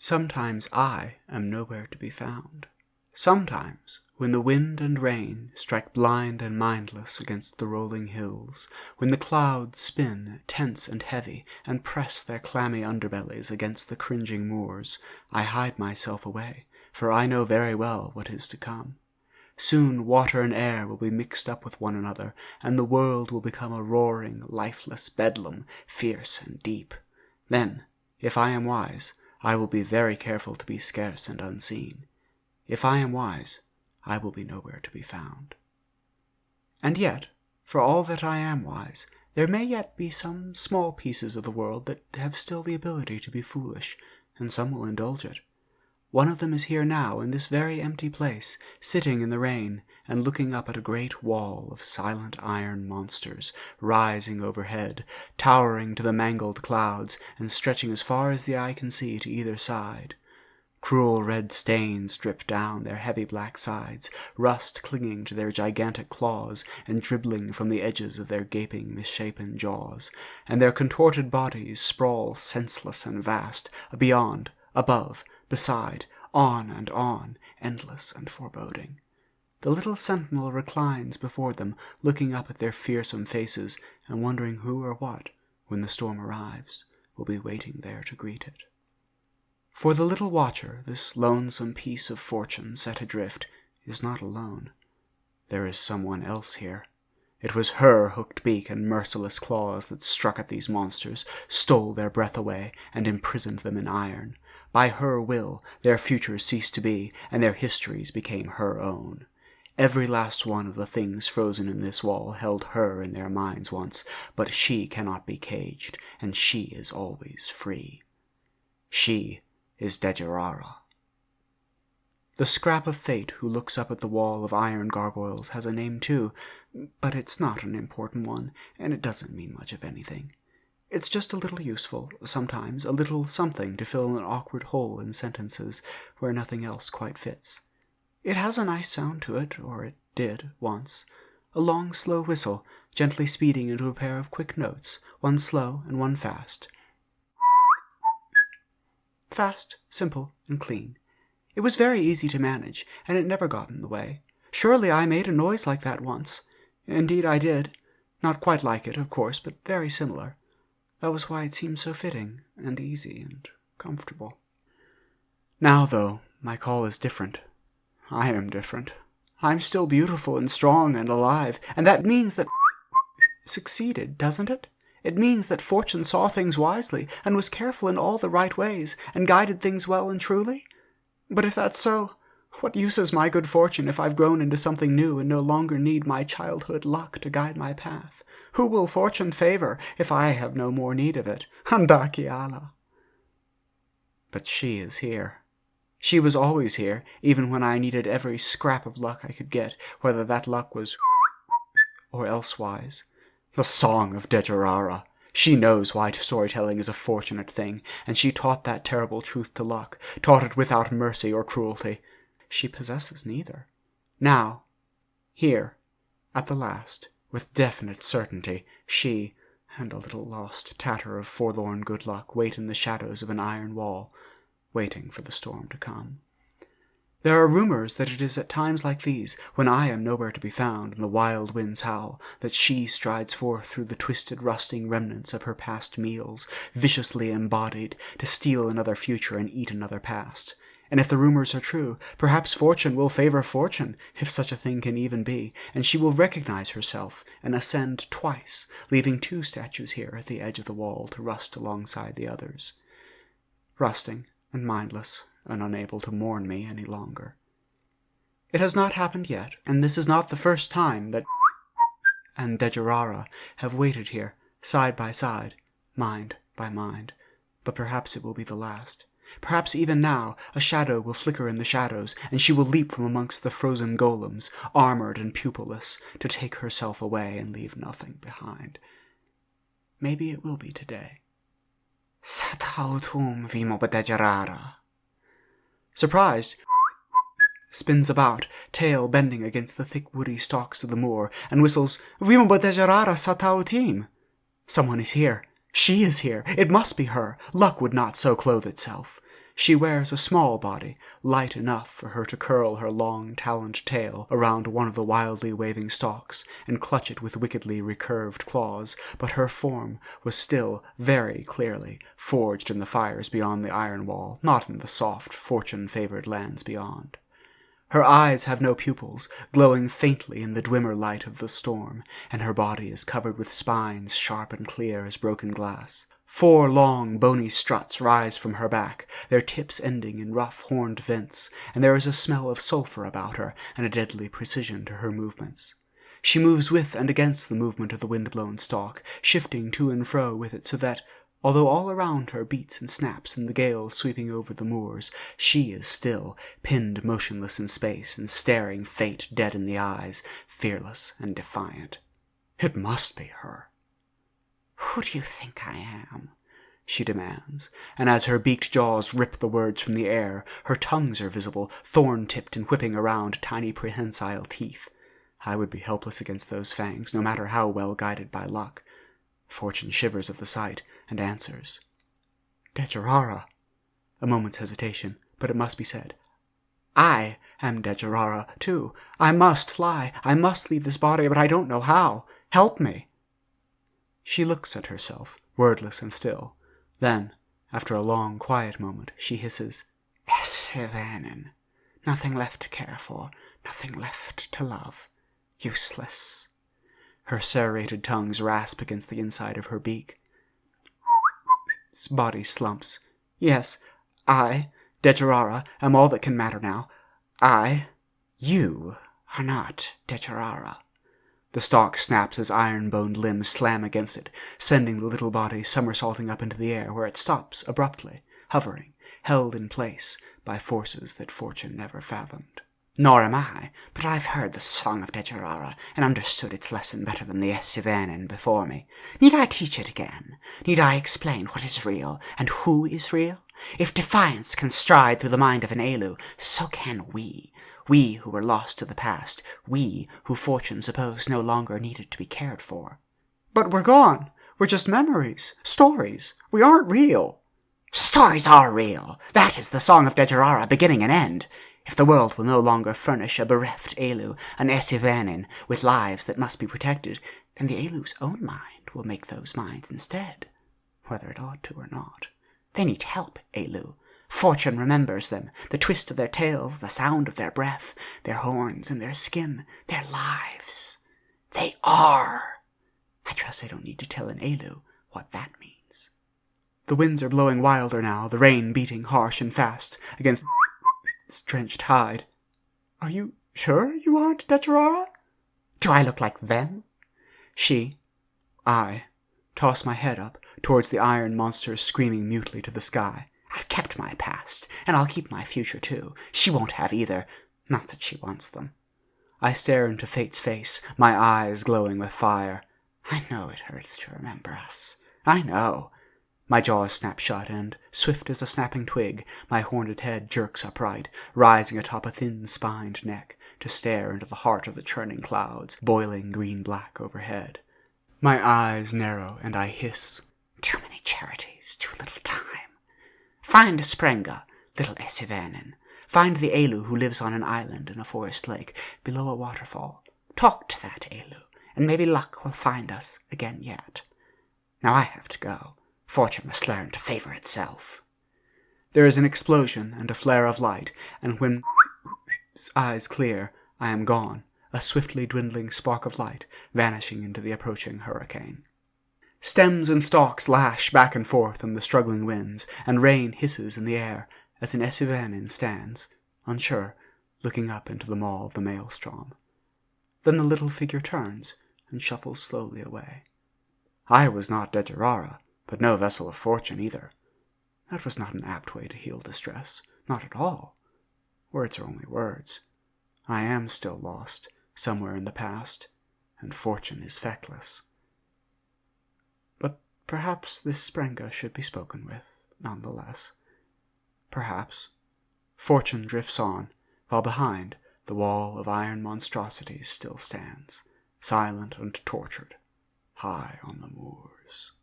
Sometimes I am nowhere to be found. Sometimes, when the wind and rain strike blind and mindless against the rolling hills, when the clouds spin tense and heavy and press their clammy underbellies against the cringing moors, I hide myself away, for I know very well what is to come. Soon water and air will be mixed up with one another, and the world will become a roaring, lifeless bedlam, fierce and deep. Then, if I am wise, I will be very careful to be scarce and unseen. If I am wise, I will be nowhere to be found. And yet, for all that I am wise, there may yet be some small pieces of the world that have still the ability to be foolish, and some will indulge it. One of them is here now, in this very empty place, sitting in the rain, and looking up at a great wall of silent iron monsters, rising overhead, towering to the mangled clouds, and stretching as far as the eye can see to either side. Cruel red stains drip down their heavy black sides, rust clinging to their gigantic claws and dribbling from the edges of their gaping, misshapen jaws, and their contorted bodies sprawl senseless and vast, beyond, above, beside, on, endless and foreboding. The little sentinel reclines before them, looking up at their fearsome faces, and wondering who or what, when the storm arrives, will be waiting there to greet it. For the little watcher, this lonesome piece of fortune set adrift, is not alone. There is someone else here. It was her hooked beak and merciless claws that struck at these monsters, stole their breath away, and imprisoned them in iron. By her will, their futures ceased to be, and their histories became her own. Every last one of the things frozen in this wall held her in their minds once, but she cannot be caged, and she is always free. She is Dejerara. The scrap of fate who looks up at the wall of iron gargoyles has a name too, but it's not an important one, and it doesn't mean much of anything. It's just a little useful, sometimes, a little something to fill an awkward hole in sentences where nothing else quite fits. It has a nice sound to it, or it did, once. A long, slow whistle, gently speeding into a pair of quick notes, one slow and one fast. Fast, simple, and clean. It was very easy to manage, and it never got in the way. Surely I made a noise like that once. Indeed I did. Not quite like it, of course, but very similar. That was why it seemed so fitting, and easy, and comfortable. Now, though, my call is different. I am different. I'm still beautiful and strong and alive, and that means that succeeded, doesn't it? It means that fortune saw things wisely, and was careful in all the right ways, and guided things well and truly. But if that's so, what use is my good fortune if I've grown into something new and no longer need my childhood luck to guide my path? Who will fortune favor if I have no more need of it? Andakiala. But she is here. She was always here, even when I needed every scrap of luck I could get, whether that luck was or elsewise. The song of Dejerara. She knows why storytelling is a fortunate thing, and she taught that terrible truth to luck, taught it without mercy or cruelty. She possesses neither. Now, here, at the last, with definite certainty, she and a little lost tatter of forlorn good luck wait in the shadows of an iron wall, waiting for the storm to come. There are rumors that it is at times like these, when I am nowhere to be found and the wild winds howl, that she strides forth through the twisted, rusting remnants of her past meals, viciously embodied, to steal another future and eat another past. And if the rumors are true, perhaps fortune will favor fortune, if such a thing can even be, and she will recognize herself and ascend twice, leaving 2 statues here at the edge of the wall to rust alongside the others. Rusting and mindless, and unable to mourn me any longer. It has not happened yet, and this is not the first time that and Dejerara have waited here, side by side, mind by mind, but perhaps it will be the last. Perhaps even now a shadow will flicker in the shadows, and she will leap from amongst the frozen golems, armored and pupilless, to take herself away and leave nothing behind. Maybe it will be today. Satautum vimo Dejerara. Surprised, spins about, tail bending against the thick woody stalks of the moor, and whistles, Vimo Dejerara satautim. Someone is here. She is here. It must be her. Luck would not so clothe itself. She wears a small body, light enough for her to curl her long taloned tail around one of the wildly waving stalks and clutch it with wickedly recurved claws, but her form was still very clearly forged in the fires beyond the iron wall, not in the soft, fortune-favored lands beyond. Her eyes have no pupils, glowing faintly in the dimmer light of the storm, and her body is covered with spines sharp and clear as broken glass. 4 long, bony struts rise from her back, their tips ending in rough, horned vents, and there is a smell of sulphur about her and a deadly precision to her movements. She moves with and against the movement of the wind-blown stalk, shifting to and fro with it so that, although all around her beats and snaps in the gale sweeping over the moors, she is still, pinned motionless in space and staring fate dead in the eyes, fearless and defiant. It must be her. "Who do you think I am?" she demands, and as her beaked jaws rip the words from the air, her tongues are visible, thorn-tipped and whipping around tiny prehensile teeth. I would be helpless against those fangs, no matter how well guided by luck. Fortune shivers at the sight, and answers. "Dejerara." A moment's hesitation, but it must be said. "I am Dejerara, too. I must fly. I must leave this body, but I don't know how. Help me." She looks at herself, wordless and still. Then, after a long, quiet moment, she hisses, "Esivanen. Nothing left to care for, nothing left to love. Useless." Her serrated tongues rasp against the inside of her beak. Its body slumps. "Yes, I, Dejerara, am all that can matter now. You are not Dejerara." The stalk snaps as iron-boned limbs slam against it, sending the little body somersaulting up into the air, where it stops abruptly, hovering, held in place by forces that fortune never fathomed. "Nor am I, but I've heard the song of Dejerara and understood its lesson better than the Esivanen before me. Need I teach it again? Need I explain what is real and who is real? If defiance can stride through the mind of an Aelu, so can we. We who were lost to the past, we who fortune supposed no longer needed to be cared for." "But we're gone. We're just memories, stories. We aren't real." "Stories are real. That is the song of Dejerara, beginning and end. If the world will no longer furnish a bereft Aelu, an Esivanen, with lives that must be protected, then the Aelu's own mind will make those minds instead, whether it ought to or not. They need help, Aelu. Fortune remembers them, the twist of their tails, the sound of their breath, their horns and their skin, their lives. They are. I trust I don't need to tell an Aelu what that means." The winds are blowing wilder now, the rain beating harsh and fast against its drenched hide. "Are you sure you aren't Dejerara?" "Do I look like them?" I toss my head up towards the iron monsters screaming mutely to the sky. "I've kept my past, and I'll keep my future too. She won't have either. Not that she wants them." I stare into Fate's face, my eyes glowing with fire. "I know it hurts to remember us. I know." My jaws snap shut, and, swift as a snapping twig, my horned head jerks upright, rising atop a thin-spined neck, to stare into the heart of the churning clouds, boiling green-black overhead. My eyes narrow, and I hiss. "Too many charities, too little time. Find a Sprenga, little Esivanen. Find the Aelu who lives on an island in a forest lake, below a waterfall. Talk to that Aelu, and maybe luck will find us again yet. Now I have to go. Fortune must learn to favor itself." There is an explosion and a flare of light, and when eyes clear, I am gone, a swiftly dwindling spark of light, vanishing into the approaching hurricane. Stems and stalks lash back and forth in the struggling winds, and rain hisses in the air as an Esivanen stands, unsure, looking up into the maw of the maelstrom. Then the little figure turns and shuffles slowly away. I was not Dejerara, but no vessel of fortune either. That was not an apt way to heal distress, not at all. Words are only words. I am still lost, somewhere in the past, and fortune is feckless. But perhaps this Sprenga should be spoken with, none the less. Perhaps. Fortune drifts on, while behind, the wall of iron monstrosities still stands, silent and tortured, high on the moors.